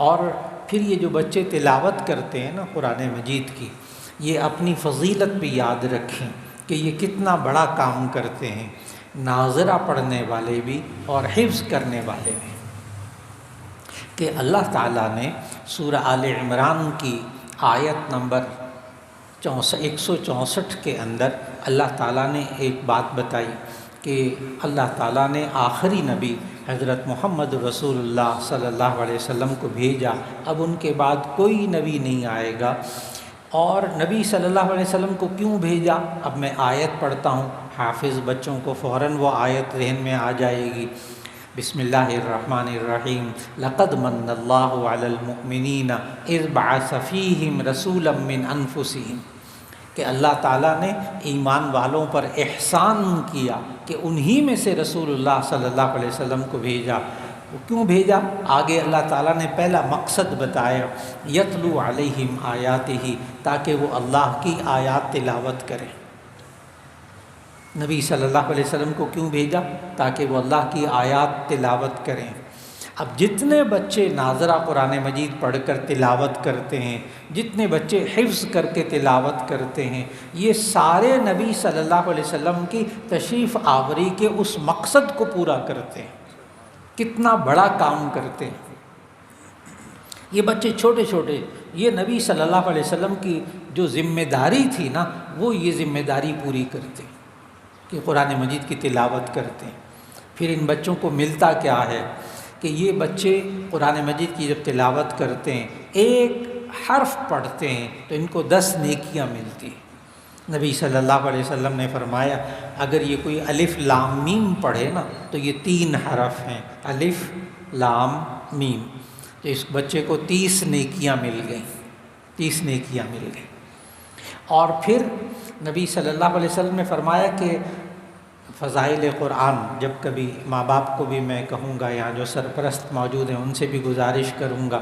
اور پھر یہ جو بچے تلاوت کرتے ہیں نا قرآن مجید کی، یہ اپنی فضیلت بھی یاد رکھیں کہ یہ کتنا بڑا کام کرتے ہیں، ناظرہ پڑھنے والے بھی اور حفظ کرنے والے بھی۔ کہ اللہ تعالیٰ نے سورہ آل عمران کی آیت نمبر 164 کے اندر اللہ تعالیٰ نے ایک بات بتائی کہ اللہ تعالیٰ نے آخری نبی حضرت محمد رسول اللہ صلی اللہ علیہ وسلم کو بھیجا، اب ان کے بعد کوئی نبی نہیں آئے گا۔ اور نبی صلی اللہ علیہ وسلم کو کیوں بھیجا؟ اب میں آیت پڑھتا ہوں، حافظ بچوں کو فوراً وہ آیت ذہن میں آ جائے گی۔ بسم اللہ الرحمن الرحیم، لقد من اللہ علی المؤمنین اذ بعث فیہم رسولا من انفسہم، کہ اللہ تعالیٰ نے ایمان والوں پر احسان کیا کہ انہی میں سے رسول اللہ صلی اللہ علیہ وسلم کو بھیجا۔ وہ کیوں بھیجا؟ آگے اللہ تعالیٰ نے پہلا مقصد بتایا، یتلو علیہم آیاتہ، تاکہ وہ اللہ کی آیات تلاوت کریں۔ نبی صلی اللہ علیہ وسلم کو کیوں بھیجا؟ تاکہ وہ اللہ کی آیات تلاوت کریں۔ اب جتنے بچے ناظرہ قرآن مجید پڑھ کر تلاوت کرتے ہیں، جتنے بچے حفظ کر کے تلاوت کرتے ہیں، یہ سارے نبی صلی اللہ علیہ وسلم کی تشریف آوری کے اس مقصد کو پورا کرتے ہیں۔ کتنا بڑا کام کرتے ہیں یہ بچے چھوٹے چھوٹے۔ یہ نبی صلی اللہ علیہ وسلم کی جو ذمہ داری تھی نا، وہ یہ ذمہ داری پوری کرتے ہیں کہ قرآن مجید کی تلاوت کرتے ہیں۔ پھر ان بچوں کو ملتا کیا ہے کہ یہ بچے قرآن مجید کی جب تلاوت کرتے ہیں، ایک حرف پڑھتے ہیں تو ان کو 10 نیکیاں ملتی ہیں۔ نبی صلی اللہ علیہ وسلم نے فرمایا اگر یہ کوئی الف لام میم پڑھے نا تو یہ 3 حرف ہیں، الف لام میم، تو اس بچے کو 30 نیکیاں مل گئیں، 30 نیکیاں مل گئیں۔ اور پھر نبی صلی اللہ علیہ وسلم نے فرمایا کہ فضائل قرآن، جب کبھی ماں باپ کو بھی میں کہوں گا، یہاں جو سرپرست موجود ہیں ان سے بھی گزارش کروں گا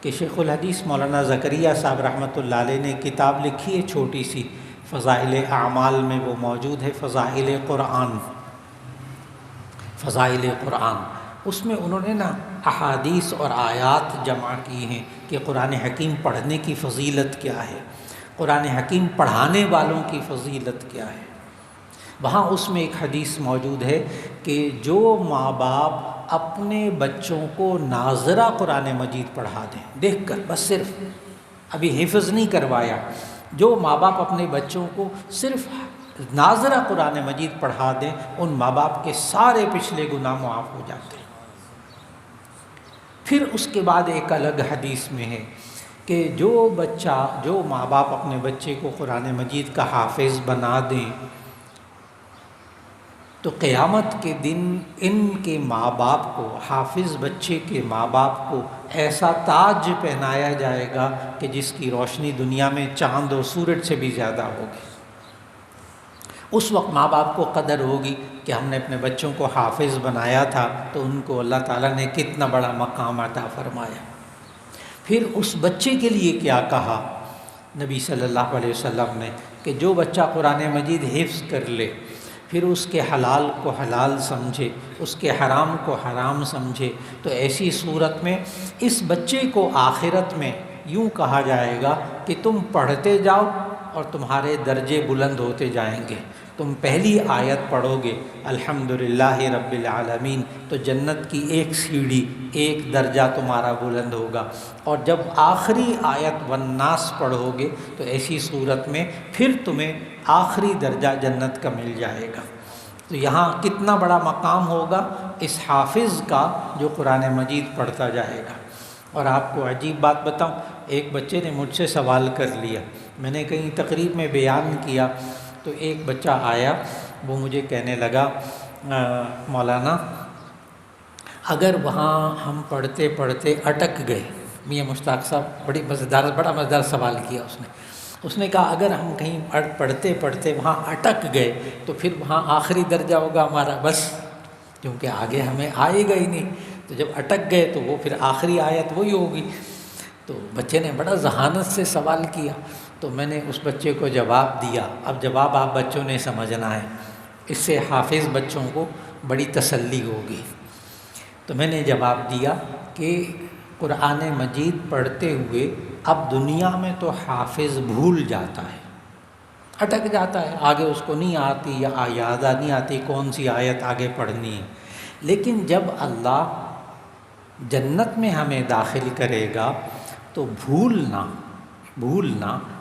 کہ شیخ الحدیث مولانا زکریہ صاحب رحمۃ اللہ علیہ نے کتاب لکھی ہے چھوٹی سی، فضائل اعمال میں وہ موجود ہے، فضائل قرآن، فضائل قرآن۔ اس میں انہوں نے نا احادیث اور آیات جمع کی ہیں کہ قرآن حکیم پڑھنے کی فضیلت کیا ہے، قرآن حکیم پڑھانے والوں کی فضیلت کیا ہے۔ وہاں اس میں ایک حدیث موجود ہے کہ جو ماں باپ اپنے بچوں کو ناظرہ قرآن مجید پڑھا دیں، دیکھ کر، بس صرف ابھی حفظ نہیں کروایا، جو ماں باپ اپنے بچوں کو صرف ناظرہ قرآن مجید پڑھا دیں، ان ماں باپ کے سارے پچھلے گناہ معاف ہو جاتے ہیں۔ پھر اس کے بعد ایک الگ حدیث میں ہے کہ جو ماں باپ اپنے بچے کو قرآن مجید کا حافظ بنا دیں تو قیامت کے دن ان کے ماں باپ کو، حافظ بچے کے ماں باپ کو ایسا تاج پہنایا جائے گا کہ جس کی روشنی دنیا میں چاند و سورج سے بھی زیادہ ہوگی۔ اس وقت ماں باپ کو قدر ہوگی کہ ہم نے اپنے بچوں کو حافظ بنایا تھا تو ان کو اللہ تعالیٰ نے کتنا بڑا مقام عطا فرمایا۔ پھر اس بچے کے لیے کیا کہا نبی صلی اللہ علیہ وسلم نے کہ جو بچہ قرآن مجید حفظ کر لے، پھر اس کے حلال کو حلال سمجھے، اس کے حرام کو حرام سمجھے، تو ایسی صورت میں اس بچے کو آخرت میں یوں کہا جائے گا کہ تم پڑھتے جاؤ اور تمہارے درجے بلند ہوتے جائیں گے۔ تم پہلی آیت پڑھو گے الحمدللہ رب العالمین تو جنت کی ایک سیڑھی، ایک درجہ تمہارا بلند ہوگا، اور جب آخری آیت والناس پڑھو گے تو ایسی صورت میں پھر تمہیں آخری درجہ جنت کا مل جائے گا۔ تو یہاں کتنا بڑا مقام ہوگا اس حافظ کا جو قرآن مجید پڑھتا جائے گا۔ اور آپ کو عجیب بات بتاؤں، ایک بچے نے مجھ سے سوال کر لیا، میں نے کہیں تقریب میں بیان کیا تو ایک بچہ آیا، وہ مجھے کہنے لگا مولانا اگر وہاں ہم پڑھتے پڑھتے اٹک گئے، میاں مشتاق صاحب بڑا مزیدار سوال کیا اس نے کہا اگر ہم کہیں پڑھتے پڑھتے وہاں اٹک گئے تو پھر وہاں آخری درجہ ہوگا ہمارا بس، کیونکہ آگے ہمیں آئے گا ہی نہیں، تو جب اٹک گئے تو وہ پھر آخری آیت وہی ہوگی۔ تو بچے نے بڑا ذہانت سے سوال کیا تو میں نے اس بچے کو جواب دیا۔ اب جواب آپ بچوں نے سمجھنا ہے، اس سے حافظ بچوں کو بڑی تسلی ہوگی۔ تو میں نے جواب دیا کہ قرآن مجید پڑھتے ہوئے اب دنیا میں تو حافظ بھول جاتا ہے، اٹک جاتا ہے، آگے اس کو نہیں آتی یا یادہ نہیں آتی کون سی آیت آگے پڑھنی ہے۔ لیکن جب اللہ جنت میں ہمیں داخل کرے گا تو بھولنا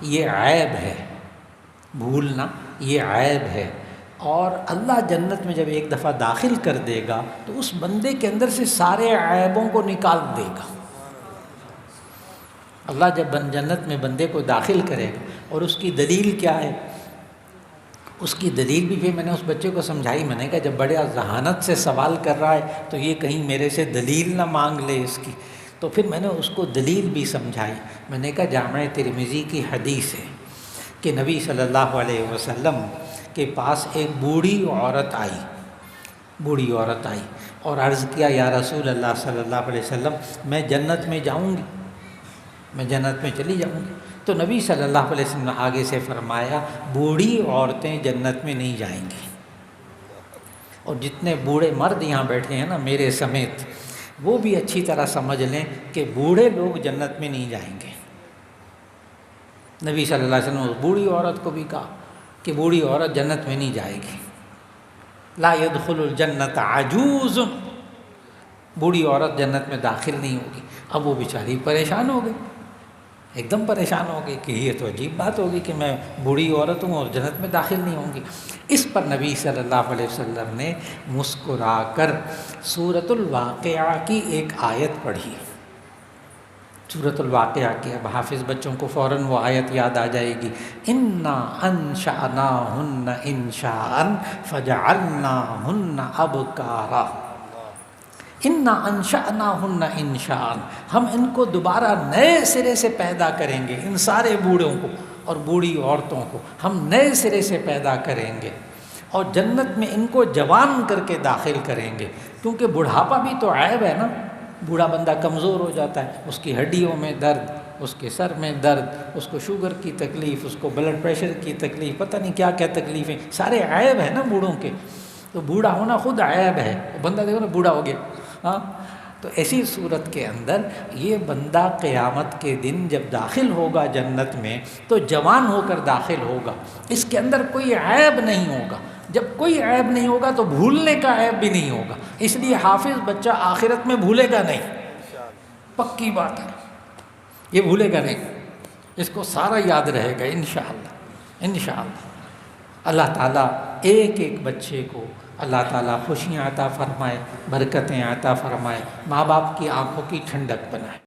یہ عیب ہے، بھولنا یہ عیب ہے۔ اور اللہ جنت میں جب ایک دفعہ داخل کر دے گا تو اس بندے کے اندر سے سارے عیبوں کو نکال دے گا۔ اللہ جب جنت میں بندے کو داخل کرے گا، اور اس کی دلیل کیا ہے؟ اس کی دلیل بھی پھر میں نے اس بچے کو سمجھائی۔ میں نے کہا جب بڑے ذہانت سے سوال کر رہا ہے تو یہ کہیں میرے سے دلیل نہ مانگ لے اس کی، تو پھر میں نے اس کو دلیل بھی سمجھائی۔ میں نے کہا جامع ترمذی کی حدیث ہے کہ نبی صلی اللہ علیہ وسلم کے پاس ایک بوڑھی عورت آئی اور عرض کیا یا رسول اللہ صلی اللہ علیہ وسلم میں جنت میں جاؤں گی، میں جنت میں چلی جاؤں گی۔ تو نبی صلی اللہ علیہ وسلم نے آگے سے فرمایا بوڑھی عورتیں جنت میں نہیں جائیں گی۔ اور جتنے بوڑھے مرد یہاں بیٹھے ہیں نا میرے سمیت، وہ بھی اچھی طرح سمجھ لیں کہ بوڑھے لوگ جنت میں نہیں جائیں گے۔ نبی صلی اللہ علیہ وسلم نے اس بوڑھی عورت کو بھی کہا کہ بوڑھی عورت جنت میں نہیں جائے گی، لا يدخل الجنت عجوز، بوڑھی عورت جنت میں داخل نہیں ہوگی۔ اب وہ بیچاری پریشان ہو گئی، ایک دم پریشان ہو گئی کہ یہ تو عجیب بات ہوگی کہ میں بوڑھی عورت ہوں اور جنت میں داخل نہیں ہوں گی۔ اس پر نبی صلی اللہ علیہ وسلم نے مسکرا کر سورۃ الواقعہ کی ایک آیت پڑھی۔ سورۃ الواقعہ کی اب حافظ بچوں کو فوراً وہ آیت یاد آ جائے گی، انا انشأناہن انشاء فجعلناہن ابکارا، انا انشأناہن انشاء، ہم ان کو دوبارہ نئے سرے سے پیدا کریں گے، ان سارے بوڑھوں کو اور بوڑھی عورتوں کو ہم نئے سرے سے پیدا کریں گے اور جنت میں ان کو جوان کر کے داخل کریں گے، کیونکہ بڑھاپا بھی تو عیب ہے نا۔ بوڑھا بندہ کمزور ہو جاتا ہے، اس کی ہڈیوں میں درد، اس کے سر میں درد، اس کو شوگر کی تکلیف، اس کو بلڈ پریشر کی تکلیف، پتہ نہیں کیا کیا تکلیفیں، سارے عیب ہیں نا بوڑھوں کے۔ تو بوڑھا ہونا خود عیب ہے، بندہ دیکھو نا بوڑھا ہو گیا، ہاں۔ تو ایسی صورت کے اندر یہ بندہ قیامت کے دن جب داخل ہوگا جنت میں تو جوان ہو کر داخل ہوگا، اس کے اندر کوئی عیب نہیں ہوگا۔ جب کوئی عیب نہیں ہوگا تو بھولنے کا عیب بھی نہیں ہوگا، اس لیے حافظ بچہ آخرت میں بھولے گا نہیں، پکی بات ہے، یہ بھولے گا نہیں، اس کو سارا یاد رہے گا انشاءاللہ، انشاءاللہ۔ اللہ تعالیٰ ایک ایک بچے کو اللہ تعالیٰ خوشیاں عطا فرمائے، برکتیں عطا فرمائے، ماں باپ کی آنکھوں کی ٹھنڈک بنائے۔